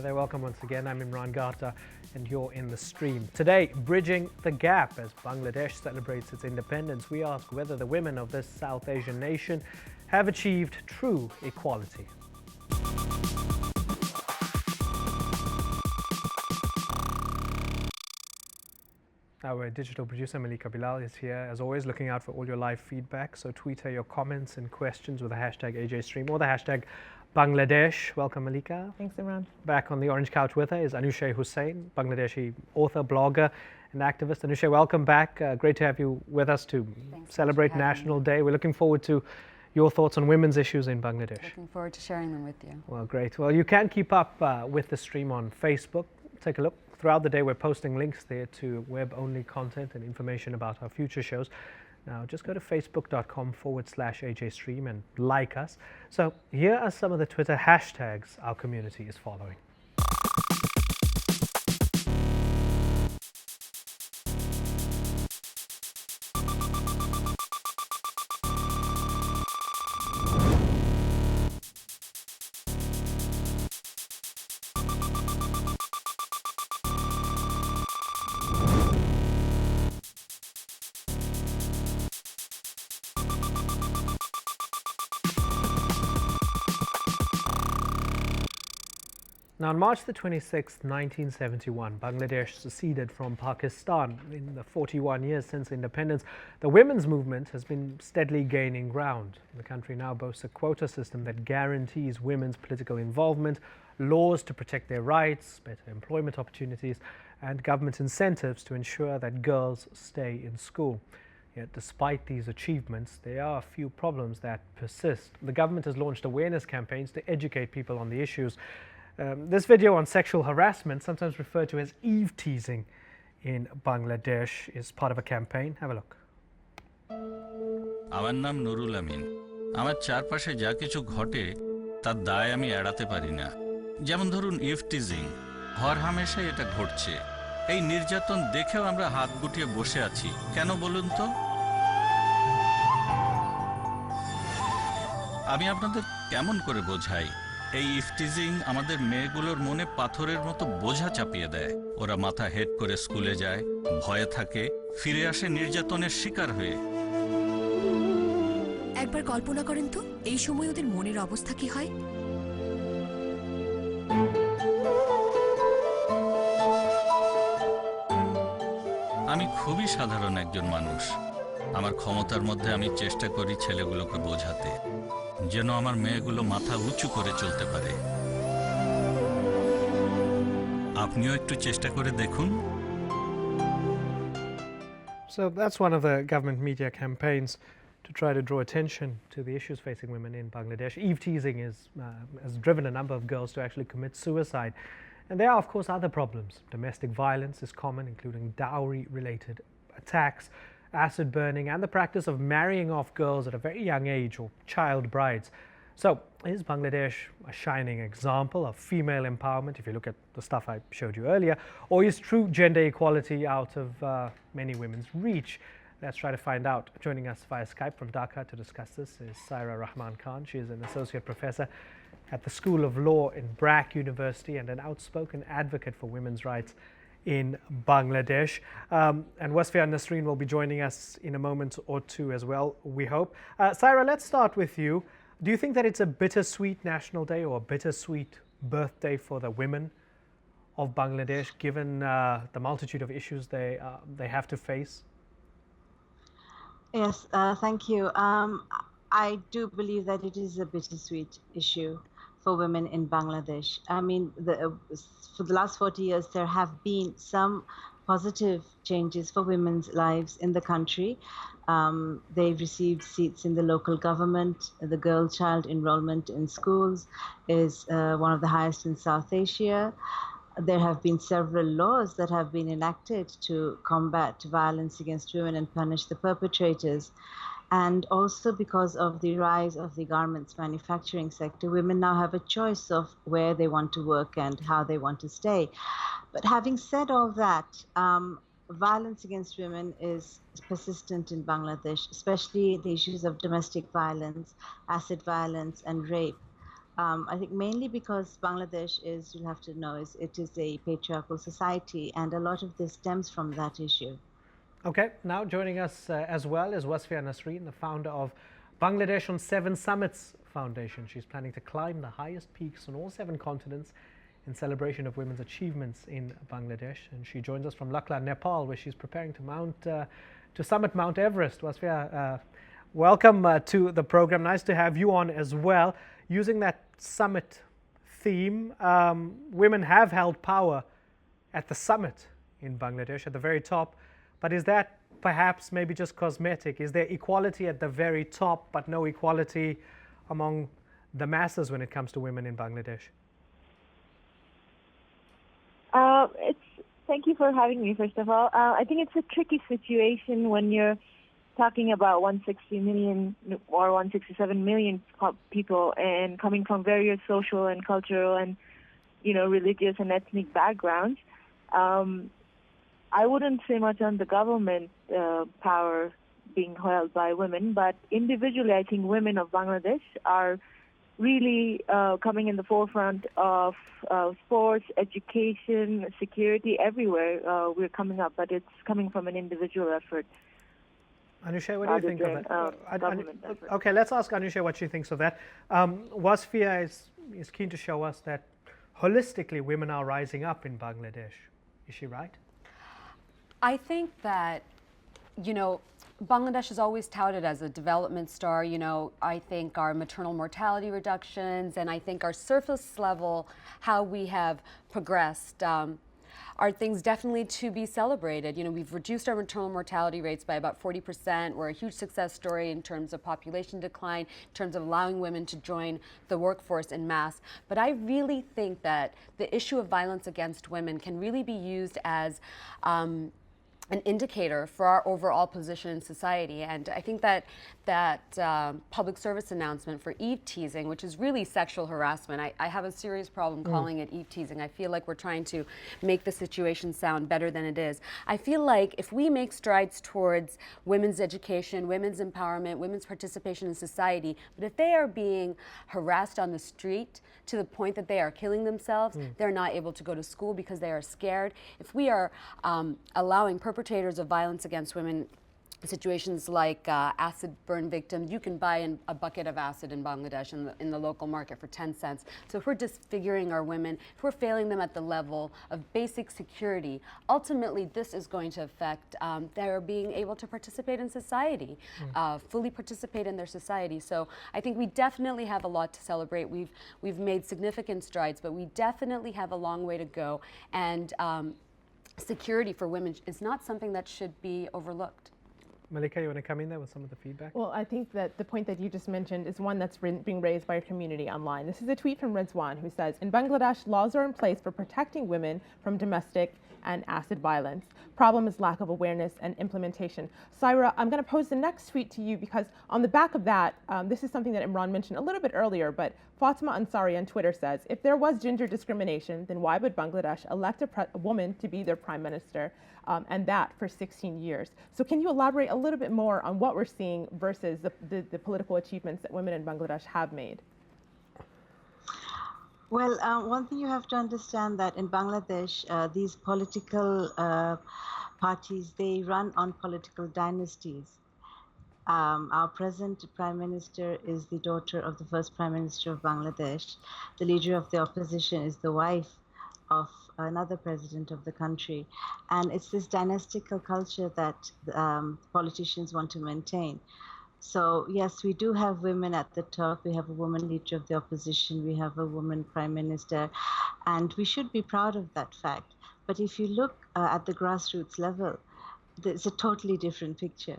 Hi there, welcome once again. I'm Imran Gata and you're in the stream. Today, bridging the gap as Bangladesh celebrates its independence, we ask whether the women of this South Asian nation have achieved true equality. Our digital producer Malika Bilal is here, as always, looking out for all your live feedback. So tweet her your comments and questions with the hashtag AJStream or the hashtag Bangladesh. Welcome, Malika. Thanks, Imran. Back on the orange couch with her is Anushay Hussain, Bangladeshi author, blogger, and activist. Anushay, welcome back. Great to have you with us to celebrate National Day. We're looking forward to your thoughts on women's issues in Bangladesh. Looking forward to sharing them with you. Well, great. Well, you can keep up with the stream on Facebook. Take a look. Throughout the day, we're posting links there to web-only content and information about our future shows. Now, just go to facebook.com/AJStream and like us. So here are some of the Twitter hashtags our community is following. Now, on March the 26th, 1971, Bangladesh seceded from Pakistan. In the 41 years since independence, the women's movement has been steadily gaining ground. The country now boasts a quota system that guarantees women's political involvement, laws to protect their rights, better employment opportunities, and government incentives to ensure that girls stay in school. Yet, despite these achievements, there are a few problems that persist. The government has launched awareness campaigns to educate people on the issues. This video on sexual harassment, sometimes referred to as Eve teasing in Bangladesh, is part of a campaign. Have a look. আমার নাম নুরুল আমিন। আমার চারপাশে যা কিছু ঘটে তার দায় আমি এড়াতে পারি না। যেমন ধরুন ইভ টিজিং, হরহামেশাই এটা ঘটছে। এই নির্যাতন দেখেও আমরা হাত গুটিয়ে বসে আছি। কেন বলুন তো? আমি আপনাদের কেমন করে বোঝাই? এই ইফটিজিং আমাদের মেয়েগুলোর মনে পাথরের মতো বোঝা চাপিয়ে দেয়। ওরা মাথা হেড করে স্কুলে যায়, ভয়ে থাকে, ফিরে আসে নির্যাতনের শিকার হয়ে। একবার কল্পনা করেন তো, এই সময় ওদের মনের অবস্থা কি হয়? আমি খুবই সাধারণ একজন মানুষ। আমার ক্ষমতার মধ্যে আমি চেষ্টা করি ছেলেগুলোকে বোঝাতে, যেন আমার মেয়েগুলো মাথা উঁচু করে চলতে পারে। আপনিও একটু চেষ্টা করে দেখুন। So that's one of the government media campaigns to try to draw attention to the issues facing women in Bangladesh. Eve teasing has driven a number of girls to actually commit suicide. And there are, of course, other problems. Domestic violence is common, including dowry-related attacks, acid burning, and the practice of marrying off girls at a very young age, or child brides. So is Bangladesh a shining example of female empowerment, if you look at the stuff I showed you earlier, or is true gender equality out of many women's reach? Let's try to find out. Joining us via Skype from Dhaka to discuss this is Saira Rahman Khan. She is an associate professor at the School of Law in Brack University and an outspoken advocate for women's rights in Bangladesh. And Wasfia Nasreen will be joining us in a moment or two as well, we hope. Saira, let's start with you. Do you think that it's a bittersweet National Day or a bittersweet birthday for the women of Bangladesh, given the multitude of issues they have to face? Yes, thank you. I do believe that it is a bittersweet issue for women in Bangladesh. I mean, for the last 40 years, there have been some positive changes for women's lives in the country. They've received seats in the local government. The girl-child enrollment in schools is one of the highest in South Asia. There have been several laws that have been enacted to combat violence against women and punish the perpetrators. And also because of the rise of the garments manufacturing sector, women now have a choice of where they want to work and how they want to stay. But having said all that, violence against women is persistent in Bangladesh, especially the issues of domestic violence, acid violence, and rape. I think mainly because Bangladesh is, you'll have to know, it is a patriarchal society, and a lot of this stems from that issue. Okay, now joining us as well is Wasfia Nasreen, the founder of Bangladesh on 7 Summits Foundation. She's planning to climb the highest peaks on all 7 continents in celebration of women's achievements in Bangladesh. And she joins us from Lakla, Nepal, where she's preparing to summit Mount Everest. Wasfia, welcome to the program. Nice to have you on as well. Using that summit theme, women have held power at the summit in Bangladesh, at the very top. But is that perhaps maybe just cosmetic? Is there equality at the very top, but no equality among the masses when it comes to women in Bangladesh? Thank you for having me, first of all. I think it's a tricky situation when you're talking about 160 million or 167 million people and coming from various social and cultural and, religious and ethnic backgrounds. I wouldn't say much on the government power being held by women, but individually, I think women of Bangladesh are really coming in the forefront of sports, education, security, everywhere we're coming up, but it's coming from an individual effort. Anusha, what do you think of that? Government effort. Okay, let's ask Anusha what she thinks of that. Wasfia is keen to show us that holistically women are rising up in Bangladesh. Is she right? I think that, Bangladesh is always touted as a development star. I think our maternal mortality reductions and I think our surface level, how we have progressed, are things definitely to be celebrated. We've reduced our maternal mortality rates by about 40%. We're a huge success story in terms of population decline, in terms of allowing women to join the workforce en masse. But I really think that the issue of violence against women can really be used as an indicator for our overall position in society. And I think that public service announcement for eve teasing, which is really sexual harassment, I have a serious problem calling it eve teasing. I feel like we're trying to make the situation sound better than it is. I feel like if we make strides towards women's education, women's empowerment, women's participation in society, but if they are being harassed on the street to the point that they are killing themselves, they're not able to go to school because they are scared. If we are allowing perpetrators of violence against women, situations like acid burn victims, you can buy a bucket of acid in Bangladesh in the local market for 10 cents. So if we're disfiguring our women, if we're failing them at the level of basic security, ultimately this is going to affect their being able to participate in society, fully participate in their society. So I think we definitely have a lot to celebrate. We've made significant strides, but we definitely have a long way to go. And security for women is not something that should be overlooked. Malika, you want to come in there with some of the feedback? Well, I think that the point that you just mentioned is one that's being raised by our community online. This is a tweet from Rizwan who says, in Bangladesh, laws are in place for protecting women from domestic and acid violence. Problem is lack of awareness and implementation. Saira, I'm going to pose the next tweet to you because on the back of that, this is something that Imran mentioned a little bit earlier, but Fatima Ansari on Twitter says, if there was gender discrimination, then why would Bangladesh elect a woman to be their prime minister, and that for 16 years? So can you elaborate a little bit more on what we're seeing versus the political achievements that women in Bangladesh have made? Well, one thing you have to understand that in Bangladesh, these political parties, they run on political dynasties. Our present Prime Minister is the daughter of the first Prime Minister of Bangladesh. The leader of the opposition is the wife of another president of the country. And it's this dynastical culture that politicians want to maintain. So yes, we do have women at the top. We have a woman leader of the opposition. We have a woman prime minister, and we should be proud of that fact. But if you look at the grassroots level, it's a totally different picture.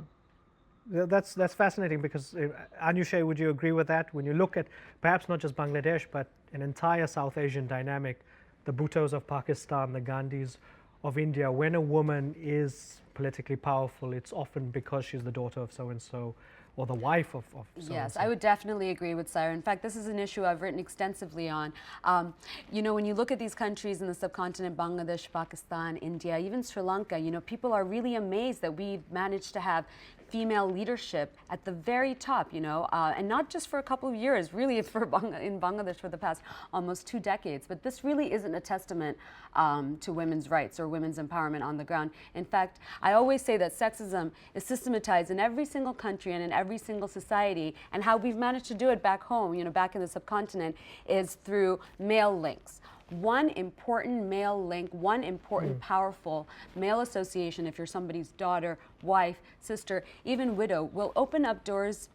That's fascinating because, Anusha, would you agree with that? When you look at perhaps not just Bangladesh, but an entire South Asian dynamic, the Bhuttos of Pakistan, the Gandhis of India, when a woman is politically powerful, it's often because she's the daughter of so-and-so, or the wife of so-and-so. Yes, I would definitely agree with Saira. In fact, this is an issue I've written extensively on. When you look at these countries in the subcontinent, Bangladesh, Pakistan, India, even Sri Lanka, people are really amazed that we've managed to have female leadership at the very top, and not just for a couple of years, really in Bangladesh for the past almost 2 decades. But this really isn't a testament to women's rights or women's empowerment on the ground. In fact, I always say that sexism is systematized in every single country and in every single society, and how we've managed to do it back home, back in the subcontinent, is through male links. One important male link, one important powerful male association, if you're somebody's daughter, wife, sister, even widow, will open up doors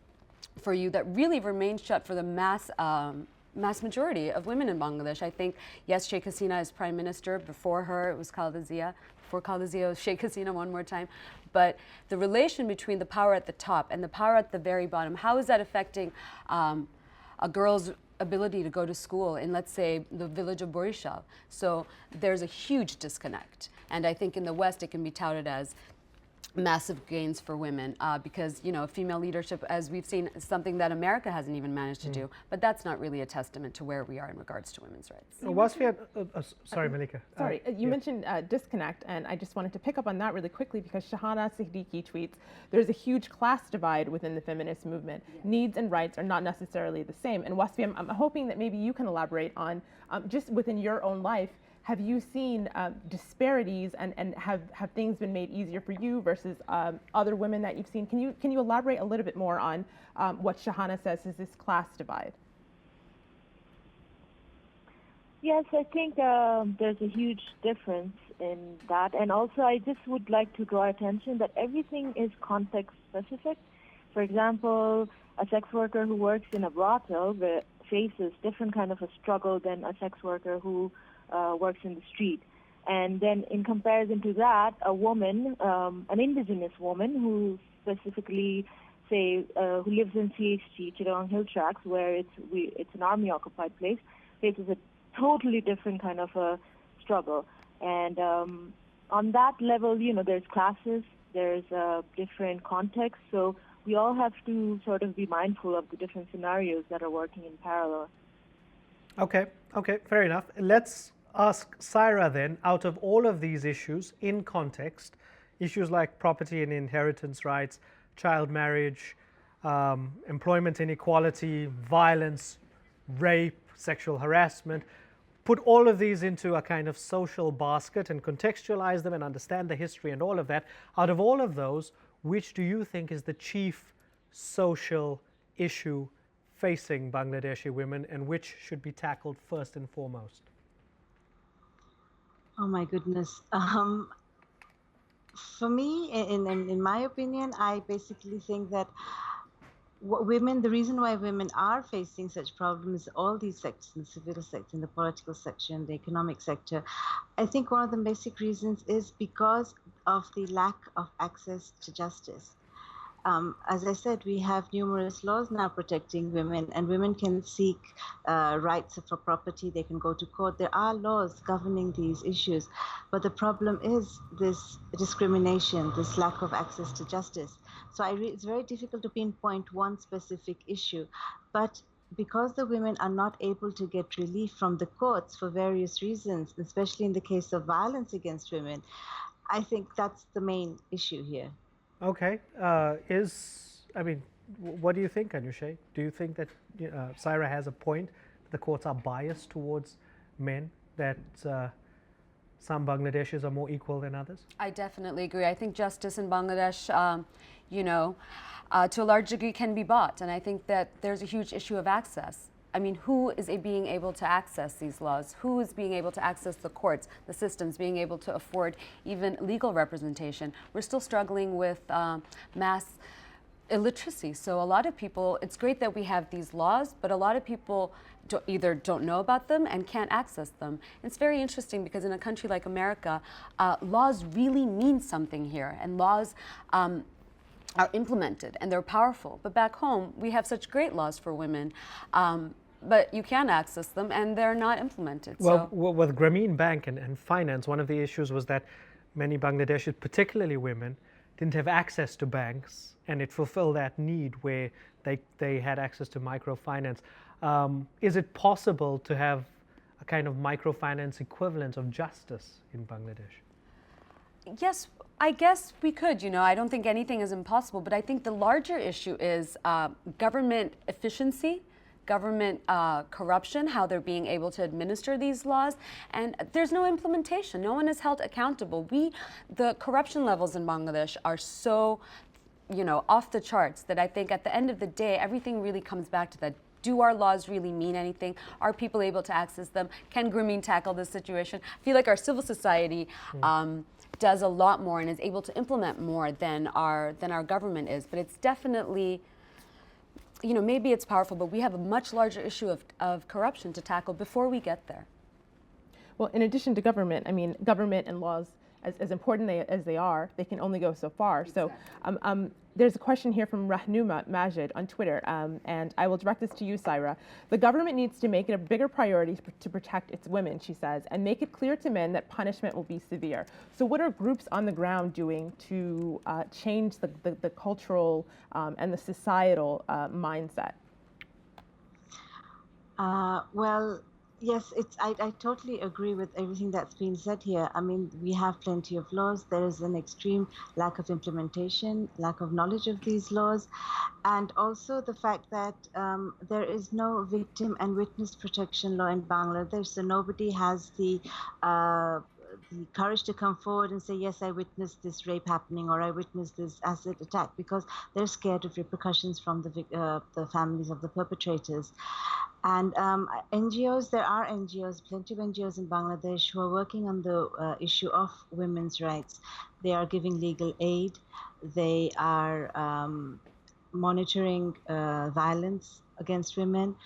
for you that really remain shut for the mass majority of women in Bangladesh. I think, yes, Sheikh Hasina is prime minister. Before her, it was Khaleda Zia. Before Khaleda Zia, it was Sheikh Hasina one more time. But the relation between the power at the top and the power at the very bottom, how is that affecting a girl's ability to go to school in, let's say, the village of Borishal? So there's a huge disconnect. And I think in the West it can be touted as massive gains for women because, female leadership, as we've seen, is something that America hasn't even managed to do. But that's not really a testament to where we are in regards to women's rights. Sorry, Malika. Sorry, you mentioned disconnect, and I just wanted to pick up on that really quickly because Shahana Siddiqui tweets, there's a huge class divide within the feminist movement. Needs and rights are not necessarily the same. And Wasfi, I'm hoping that maybe you can elaborate on, just within your own life, have you seen disparities and have things been made easier for you versus other women that you've seen? Can you elaborate a little bit more on what Shahana says is this class divide? Yes, I think there's a huge difference in that. And also I just would like to draw attention that everything is context specific. For example, a sex worker who works in a brothel faces different kind of a struggle than a sex worker who works in the street. And then in comparison to that, a woman, an indigenous woman who specifically, say, who lives in CHT, Chittagong Hill Tracts, where it's an army-occupied place, faces a totally different kind of a struggle. And on that level, there's classes, there's different contexts, so we all have to sort of be mindful of the different scenarios that are working in parallel. Okay, fair enough. Let's ask Saira then, out of all of these issues in context, issues like property and inheritance rights, child marriage, employment inequality, violence, rape, sexual harassment, put all of these into a kind of social basket and contextualize them and understand the history and all of that. Out of all of those, which do you think is the chief social issue facing Bangladeshi women and which should be tackled first and foremost? Oh my goodness. For me, in my opinion, I basically think that the reason why women are facing such problems, all these sectors, in the civil sector, in the political section, the economic sector, I think one of the basic reasons is because of the lack of access to justice. As I said, we have numerous laws now protecting women, and women can seek rights for property. They can go to court. There are laws governing these issues. But the problem is this discrimination, this lack of access to justice. So it's very difficult to pinpoint one specific issue. But because the women are not able to get relief from the courts for various reasons, especially in the case of violence against women, I think that's the main issue here. Okay. What do you think, Anushay? Do you think that Saira has a point? The courts are biased towards men, that some Bangladeshis are more equal than others? I definitely agree. I think justice in Bangladesh, to a large degree can be bought. And I think that there's a huge issue of access. I mean, who is being able to access these laws? Who is being able to access the courts, the systems, being able to afford even legal representation? We're still struggling with mass illiteracy. So a lot of people, it's great that we have these laws, but a lot of people either don't know about them and can't access them. It's very interesting because in a country like America, laws really mean something here, and laws are implemented and they're powerful. But back home, we have such great laws for women. But you can access them and they're not implemented. Well, with Grameen Bank and finance, one of the issues was that many Bangladeshis, particularly women, didn't have access to banks, and it fulfilled that need where they had access to microfinance. Is it possible to have a kind of microfinance equivalent of justice in Bangladesh? Yes, I guess we could. I don't think anything is impossible, but I think the larger issue is government efficiency, government corruption, how they're being able to administer these laws, and there's no implementation. No one is held accountable. The corruption levels in Bangladesh are so, off the charts that I think at the end of the day, everything really comes back to that. Do our laws really mean anything? Are people able to access them? Can grooming tackle this situation? I feel like our civil society does a lot more and is able to implement more than our government is. But it's definitely, maybe it's powerful, but we have a much larger issue of corruption to tackle before we get there. Well, in addition to government, I mean, government and laws, as important as they are, they can only go so far. Exactly. So there's a question here from Rahnuma Majid on Twitter, and I will direct this to you, Saira. The government needs to make it a bigger priority to protect its women, she says, and make it clear to men that punishment will be severe. So what are groups on the ground doing to change the cultural and the societal mindset? Well, yes, I totally agree with everything that's been said here. I mean, we have plenty of laws. There is an extreme lack of implementation, lack of knowledge of these laws, and also the fact that there is no victim and witness protection law in Bangladesh, so nobody has the courage to come forward and say, yes, I witnessed this rape happening, or I witnessed this acid attack, because they're scared of repercussions from the families of the perpetrators. And NGOs, there are NGOs, plenty of NGOs in Bangladesh who are working on the issue of women's rights. They are giving legal aid. They are monitoring violence against women.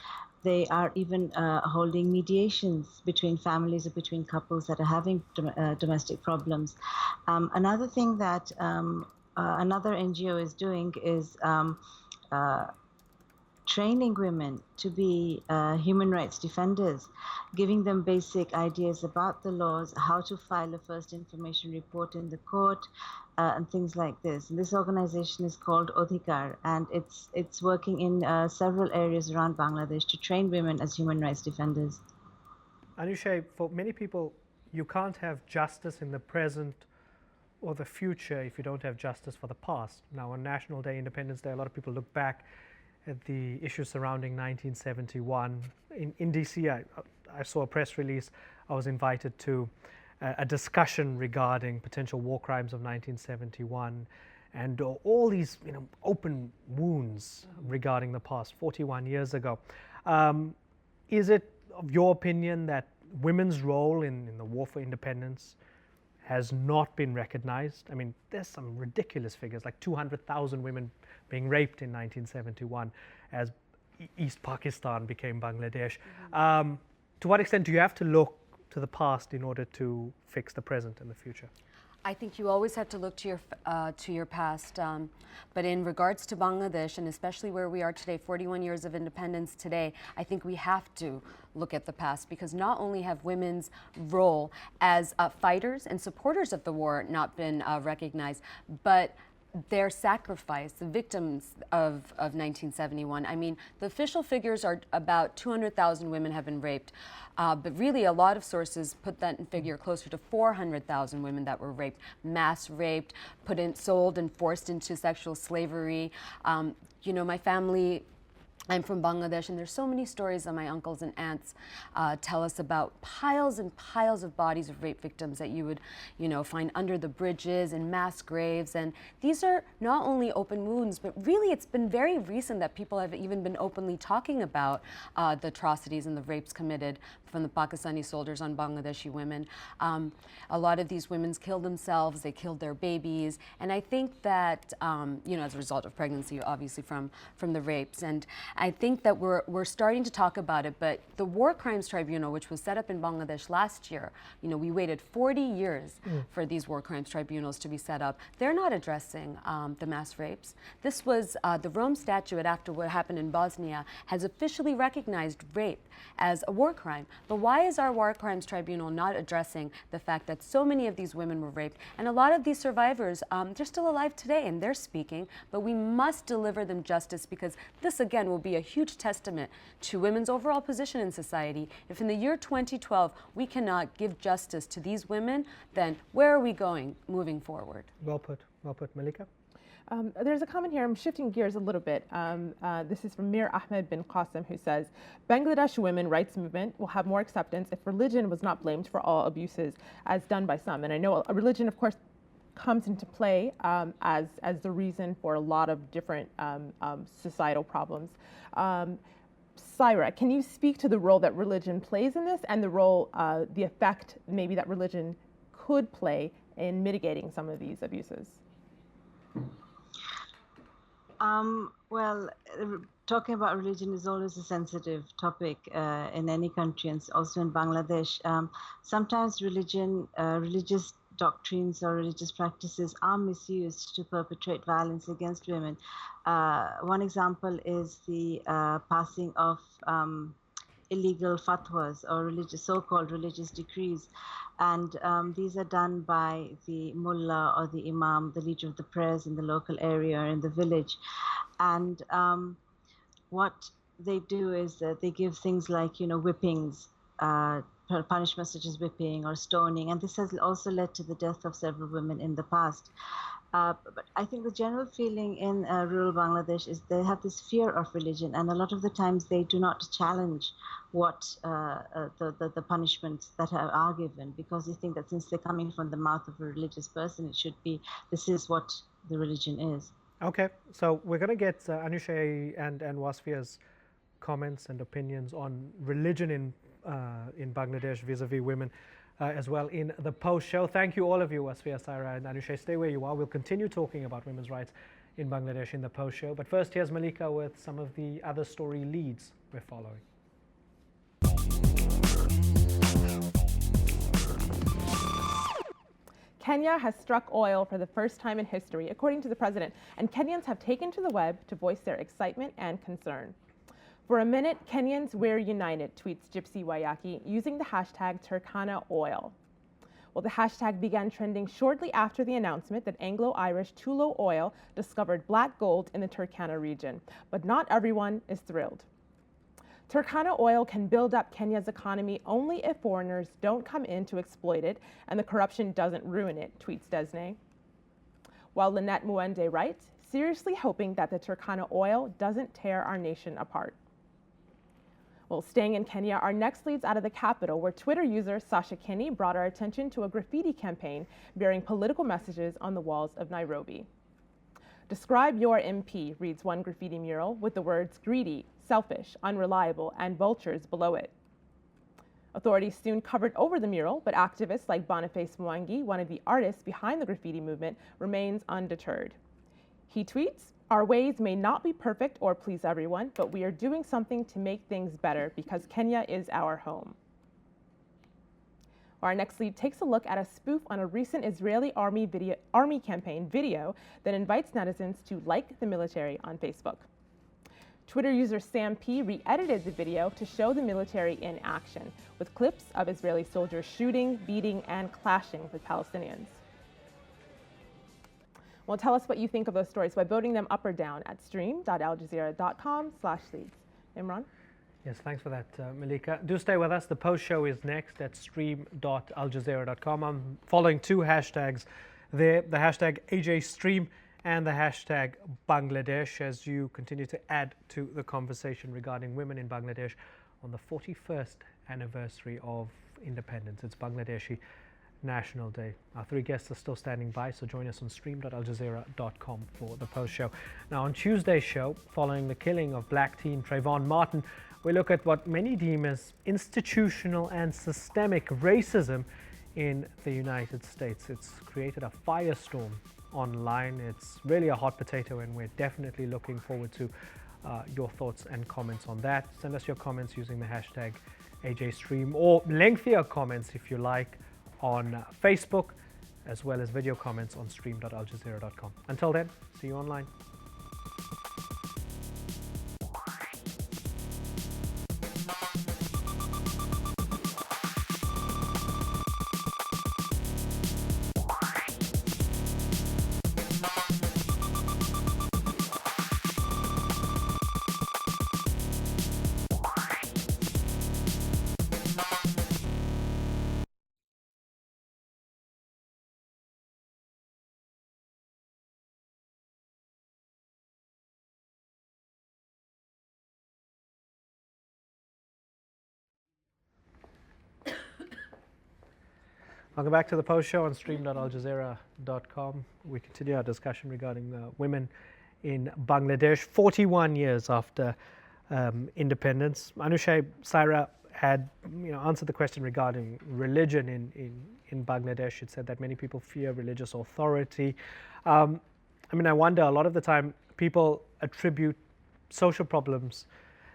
They are even holding mediations between families or between couples that are having domestic problems. Another thing that another NGO is doing is training women to be human rights defenders, giving them basic ideas about the laws, how to file a first information report in the court, and things like this. And this organization is called Odhikar, and it's working in several areas around Bangladesh to train women as human rights defenders. Anushay, for many people, you can't have justice in the present or the future if you don't have justice for the past. Now, on National Day, Independence Day, a lot of people look back at the issues surrounding 1971. In DC, I saw a press release. I was invited to a discussion regarding potential war crimes of 1971 and all these open wounds regarding the past 41 years ago. Is it of your opinion that women's role in the war for independence has not been recognized? I mean, there's some ridiculous figures, like 200,000 women being raped in 1971 as East Pakistan became Bangladesh. To what extent do you have to look to the past in order to fix the present and the future? I think you always have to look to your past, but in regards to Bangladesh, and especially where we are today, 41 years of independence today, I think we have to look at the past, because not only have women's role as fighters and supporters of the war not been recognized, but their sacrifice, the victims of 1971. I mean, the official figures are about 200,000 women have been raped, but really a lot of sources put that figure closer to 400,000 women that were raped, mass raped, sold and forced into sexual slavery. My family, I'm from Bangladesh, and there's so many stories that my uncles and aunts tell us about piles and piles of bodies of rape victims that you would, find under the bridges and mass graves. And these are not only open wounds, but really it's been very recent that people have even been openly talking about the atrocities and the rapes committed from the Pakistani soldiers on Bangladeshi women. A lot of these women killed themselves, they killed their babies, and I think that, as a result of pregnancy, obviously from the rapes. And I think that we're starting to talk about it, but the War Crimes Tribunal, which was set up in Bangladesh last year, we waited 40 years for these War Crimes Tribunals to be set up. They're not addressing the mass rapes. This was the Rome Statute, after what happened in Bosnia, has officially recognized rape as a war crime. But why is our War Crimes Tribunal not addressing the fact that so many of these women were raped? And a lot of these survivors, they're still alive today and they're speaking, but we must deliver them justice, because this again will will be a huge testament to women's overall position in society. If in the year 2012 we cannot give justice to these women, then where are we going moving forward? Well put, Malika. There's a comment here, I'm shifting gears a little bit. This is from Mir Ahmed bin Qasim, who says, Bangladesh women rights movement will have more acceptance if religion was not blamed for all abuses as done by some. And I know religion, of course, comes into play as the reason for a lot of different societal problems. Saira, can you speak to the role that religion plays in this and the role, the effect maybe that religion could play in mitigating some of these abuses? Well, talking about religion is always a sensitive topic in any country, and also in Bangladesh. Sometimes religious doctrines or religious practices are misused to perpetrate violence against women. One example is the passing of illegal fatwas or so-called religious decrees. And these are done by the mullah or the imam, the leader of the prayers in the local area or in the village. And what they do is that they give things like, whippings, punishments such as whipping or stoning. And this has also led to the death of several women in the past. But I think the general feeling in rural Bangladesh is they have this fear of religion, and a lot of the times they do not challenge what the punishments that are given, because they think that since they're coming from the mouth of a religious person, it should be, this is what the religion is. Okay, so we're going to get Anusha and Wasfia's comments and opinions on religion in Bangladesh vis-a-vis women as well in the post-show. Thank you all of you, Wasfia, Saira and Anusha. Stay where you are. We'll continue talking about women's rights in Bangladesh in the post-show. But first, here's Malika with some of the other story leads we're following. Kenya has struck oil for the first time in history, according to the president, and Kenyans have taken to the web to voice their excitement and concern. For a minute, Kenyans, we're united, tweets Gypsy Wayaki, using the hashtag Turkana Oil. Well, the hashtag began trending shortly after the announcement that Anglo-Irish Tullow Oil discovered black gold in the Turkana region, but not everyone is thrilled. Turkana Oil can build up Kenya's economy only if foreigners don't come in to exploit it and the corruption doesn't ruin it, tweets Desne. While Lynette Muende writes, seriously hoping that the Turkana Oil doesn't tear our nation apart. Well, staying in Kenya, our next leads out of the capital, where Twitter user Sasha Kinney brought our attention to a graffiti campaign bearing political messages on the walls of Nairobi. Describe your MP, reads one graffiti mural, with the words greedy, selfish, unreliable, and vultures below it. Authorities soon covered over the mural, but activists like Boniface Mwangi, one of the artists behind the graffiti movement, remains undeterred. He tweets, our ways may not be perfect or please everyone, but we are doing something to make things better because Kenya is our home. Our next lead takes a look at a spoof on a recent Israeli army campaign video that invites netizens to like the military on Facebook. Twitter user Sam P. re-edited the video to show the military in action, with clips of Israeli soldiers shooting, beating, and clashing with Palestinians. Well, tell us what you think of those stories by voting them up or down at stream.aljazeera.com/leads. Imran? Yes, thanks for that, Malika. Do stay with us. The post show is next at stream.aljazeera.com. I'm following two hashtags there, the hashtag AJStream and the hashtag Bangladesh, as you continue to add to the conversation regarding women in Bangladesh on the 41st anniversary of independence. It's Bangladeshi National Day. Our three guests are still standing by, so join us on stream.aljazeera.com for the post show. Now, on Tuesday's show, following the killing of black teen Trayvon Martin, we look at what many deem as institutional and systemic racism in the United States. It's created a firestorm online. It's really a hot potato, and we're definitely looking forward to your thoughts and comments on that. Send us your comments using the hashtag AJStream, or lengthier comments if you like on Facebook, as well as video comments on stream.aljazeera.com. Until then, see you online. Welcome back to the Post Show on stream.aljazeera.com. We continue our discussion regarding women in Bangladesh 41 years after independence. Anushay, Saira had answered the question regarding religion in Bangladesh. It said that many people fear religious authority. I wonder, a lot of the time people attribute social problems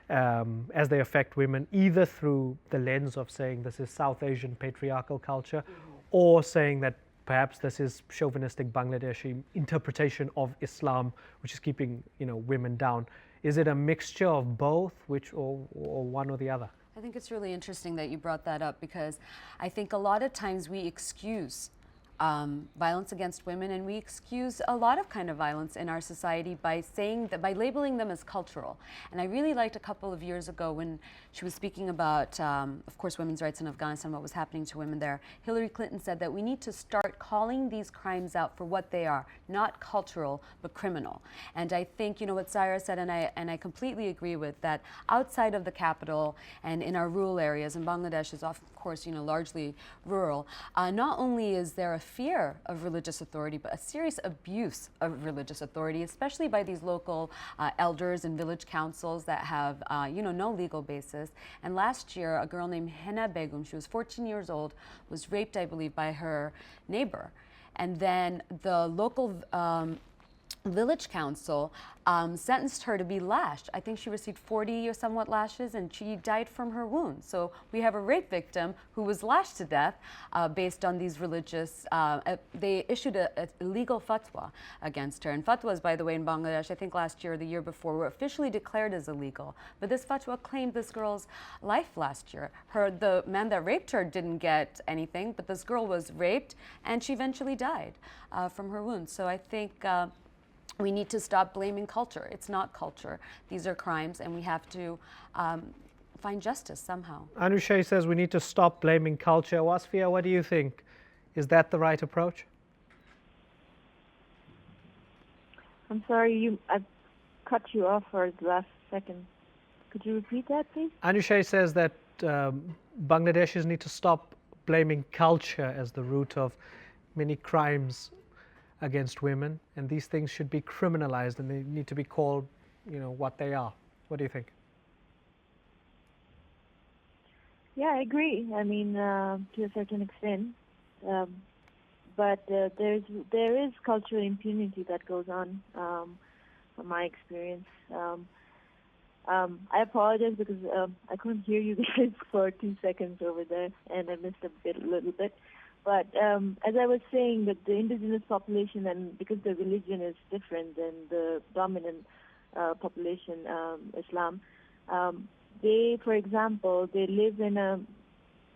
as they affect women either through the lens of saying this is South Asian patriarchal culture, or saying that perhaps this is chauvinistic Bangladeshi interpretation of Islam, which is keeping women down. Is it a mixture of both, or one or the other? I think it's really interesting that you brought that up, because I think a lot of times we excuse violence against women, and we excuse a lot of kind of violence in our society by saying that, by labeling them as cultural. And I really liked a couple of years ago when she was speaking about, of course, women's rights in Afghanistan, what was happening to women there. Hillary Clinton said that we need to start calling these crimes out for what they are, not cultural, but criminal. And I think, what Saira said, and I completely agree with, that outside of the capital and in our rural areas, and Bangladesh is of course, largely rural, not only is there a fear of religious authority, but a serious abuse of religious authority, especially by these local elders and village councils that have, no legal basis. And last year, a girl named Begum, she was 14 years old, was raped, I believe, by her neighbor. And then the local village council sentenced her to be lashed. I think she received 40 or somewhat lashes, and she died from her wounds. So we have a rape victim who was lashed to death based on these religious, they issued a legal fatwa against her. And fatwas, by the way, in Bangladesh, I think last year or the year before, were officially declared as illegal. But this fatwa claimed this girl's life last year. The man that raped her didn't get anything, but this girl was raped, and she eventually died from her wounds. So I think we need to stop blaming culture. It's not culture. These are crimes, and we have to find justice somehow. Anushay says we need to stop blaming culture. Wasfia, what do you think? Is that the right approach? I'm sorry, I cut you off for the last second. Could you repeat that, please? Anushay says that Bangladeshis need to stop blaming culture as the root of many crimes against women, and these things should be criminalized, and they need to be called, what they are. What do you think? Yeah, I agree. I mean, to a certain extent, but there is cultural impunity that goes on, from my experience. I apologize because I couldn't hear you guys for 2 seconds over there, and I missed a little bit. But as I was saying, that the indigenous population, and because the religion is different than the dominant population, Islam, they, for example, they live in a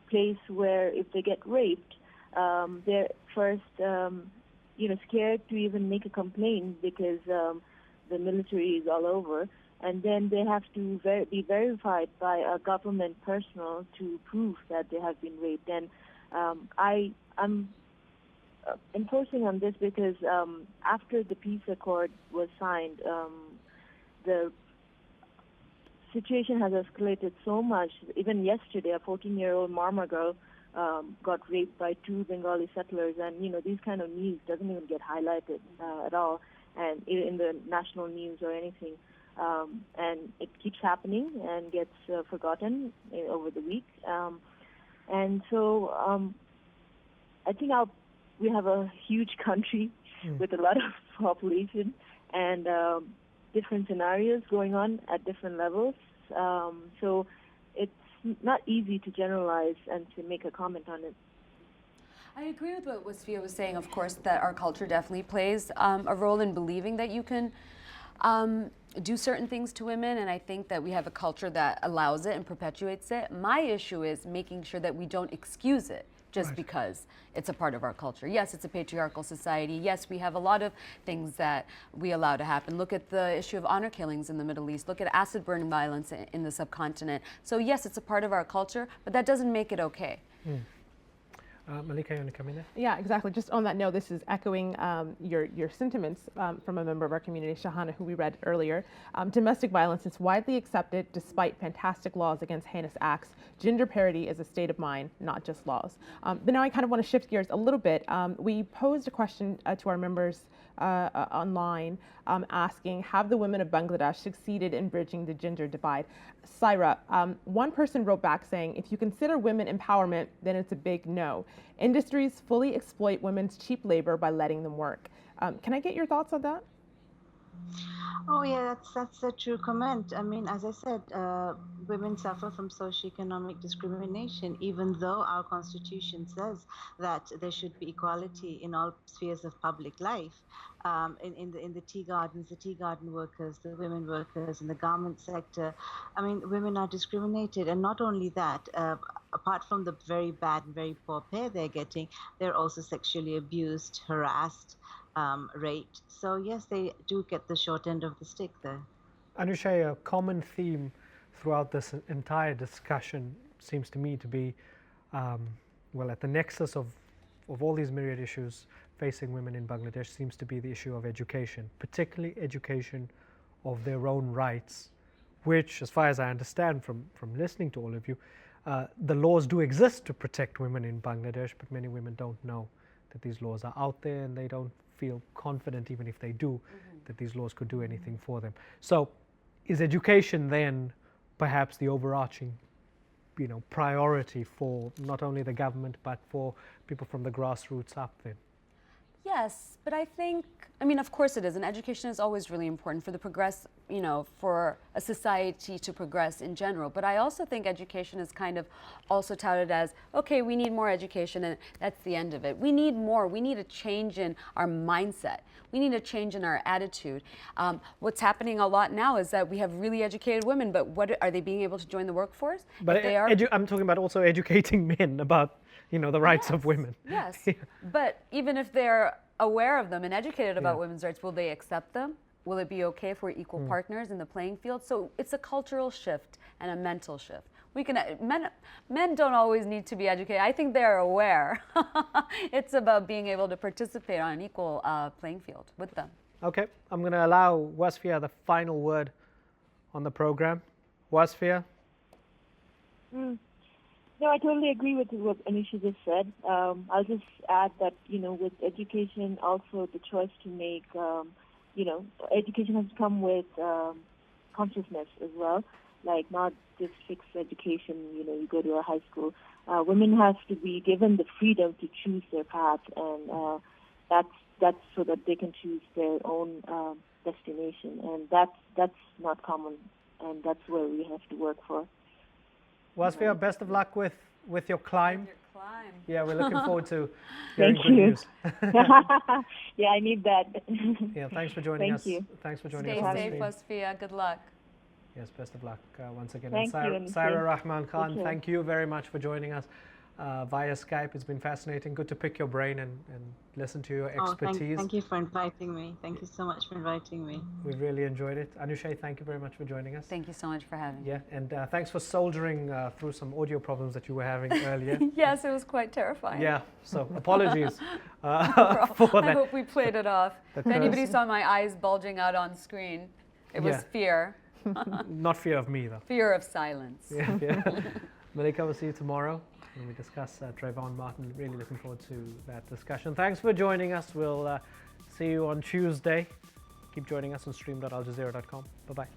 place where if they get raped, they're first, scared to even make a complaint because the military is all over, and then they have to be verified by a government personnel to prove that they have been raped. And I'm enforcing on this because after the peace accord was signed, the situation has escalated so much. Even yesterday, a 14-year-old Marmar girl got raped by 2 Bengali settlers, and these kind of news doesn't even get highlighted at all, and in the national news or anything. And it keeps happening and gets forgotten over the week. And so I think we have a huge country with a lot of population and different scenarios going on at different levels. So it's not easy to generalize and to make a comment on it. I agree with what Wasfia was saying, of course, that our culture definitely plays a role in believing that you can do certain things to women, and I think that we have a culture that allows it and perpetuates it. My issue is making sure that we don't excuse it just because it's a part of our culture. Yes, it's a patriarchal society. Yes, we have a lot of things that we allow to happen. Look at the issue of honor killings in the Middle East. Look at acid burn violence in the subcontinent. So yes, it's a part of our culture, but that doesn't make it okay. Malika, you want to come in there? Yeah, exactly. Just on that note, this is echoing your sentiments from a member of our community, Shahana, who we read earlier. Domestic violence is widely accepted despite fantastic laws against heinous acts. Gender parity is a state of mind, not just laws. But now I kind of want to shift gears a little bit. We posed a question to our members online asking, have the women of Bangladesh succeeded in bridging the gender divide? Saira, one person wrote back saying, if you consider women empowerment, then it's a big no. Industries fully exploit women's cheap labor by letting them work. Can I get your thoughts on that? Oh yeah, that's a true comment. I mean, as I said, women suffer from socioeconomic discrimination, even though our constitution says that there should be equality in all spheres of public life. In the tea gardens, the tea garden workers, the women workers in the garment sector. I mean, women are discriminated, and not only that. Apart from the very bad and very poor pay they're getting, they're also sexually abused, harassed, raped. So yes, they do get the short end of the stick there. Anushay, a common theme throughout this entire discussion seems to me to be, well, at the nexus of all these myriad issues facing women in Bangladesh seems to be the issue of education, particularly education of their own rights, which, as far as I understand from listening to all of you, the laws do exist to protect women in Bangladesh, but many women don't know that these laws are out there, and they don't feel confident, even if they do, that these laws could do anything for them. So is education then perhaps the overarching priority for not only the government but for people from the grassroots up then? Yes, but I think, of course it is, and education is always really important for the for a society to progress in general. But I also think education is kind of also touted as, okay, we need more education and that's the end of it. We need more. We need a change in our mindset. We need a change in our attitude. What's happening a lot now is that we have really educated women, but what are they being able to join the workforce? But they are, I'm talking about also educating men about the rights of women. Yes, but even if they're aware of them and educated about women's rights, will they accept them? Will it be okay if we're equal partners in the playing field? So it's a cultural shift and a mental shift. Men don't always need to be educated. I think they're aware. It's about being able to participate on an equal playing field with them. Okay, I'm going to allow Wasfia the final word on the program. Wasfia? No, I totally agree with what Anisha just said. I'll just add that, with education, also the choice to make, education has come with consciousness as well, like not just fixed education, you go to a high school. Women have to be given the freedom to choose their path, and that's so that they can choose their own destination, and that's not common, and that's where we have to work for. Wasfia, best of luck with your climb. Yeah, we're looking forward to hearing good news. Yeah, I need that. Yeah, thanks for joining us. Thank you. Thanks for joining Stay us. safe, Wasfia. Good luck. Yes, best of luck once again. Thank and you, Saira Rahman Khan, Okay. thank you very much for joining us via Skype. It's been fascinating. Good to pick your brain and listen to your expertise. Thank you for inviting me. Thank you so much for inviting me. We really enjoyed it. Anushay, thank you very much for joining us. Thank you so much for having me. Yeah, and thanks for soldiering through some audio problems that you were having earlier. Yes, it was quite terrifying. Yeah, so apologies for I that. hope we played it off. If anybody saw my eyes bulging out on screen, it was fear. Not fear of me, though. Fear of silence. Yeah. Malika, we'll see you tomorrow when we discuss Trayvon Martin. Really looking forward to that discussion. Thanks for joining us. We'll see you on Tuesday. Keep joining us on stream.aljazeera.com. Bye-bye.